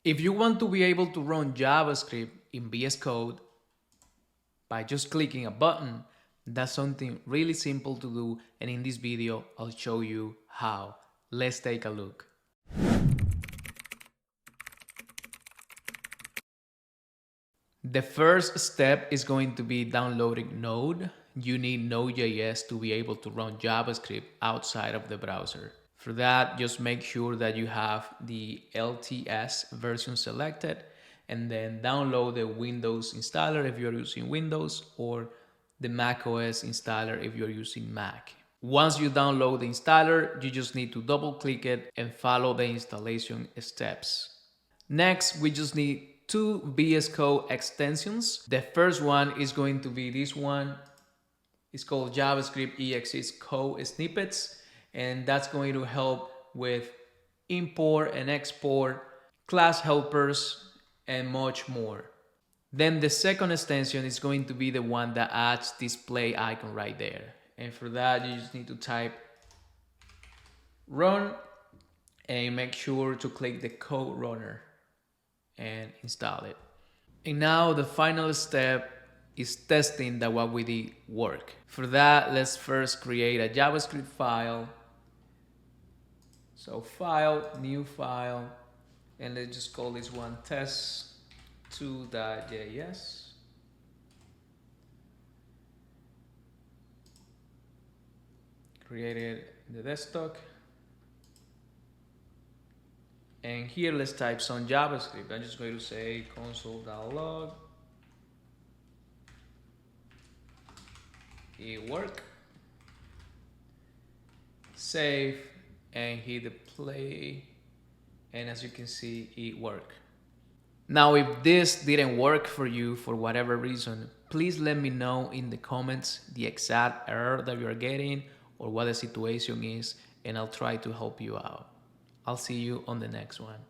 If you want to be able to run JavaScript in VS Code by just clicking a button, that's something really simple to do, and in this video I'll show you how. Let's take a look. The first step is going to be downloading Node. You need Node.js to be able to run JavaScript outside of the browser. For that, just make sure that you have the LTS version selected, and then download the Windows installer if you're using Windows, or the macOS installer if you're using Mac. Once you download the installer, you just need to double click it and follow the installation steps. Next, we just need two VS Code extensions. The first one is going to be this one. It's called JavaScript EXE Code Snippets, and that's going to help with import and export, class helpers, and much more. Then the second extension is going to be the one that adds this play icon right there. And for that, you just need to type run and make sure to click the code runner and install it. And now the final step is testing that what we did work. For that, let's first create a JavaScript file. So file, new file, and let's just call this one test2.js. Created the desktop. And here let's type some JavaScript. I'm just going to say console.log. It worked. Save and hit the play. And as you can see, it worked. Now, if this didn't work for you for whatever reason, please let me know in the comments the exact error that you're getting or what the situation is, and I'll try to help you out. I'll see you on the next one.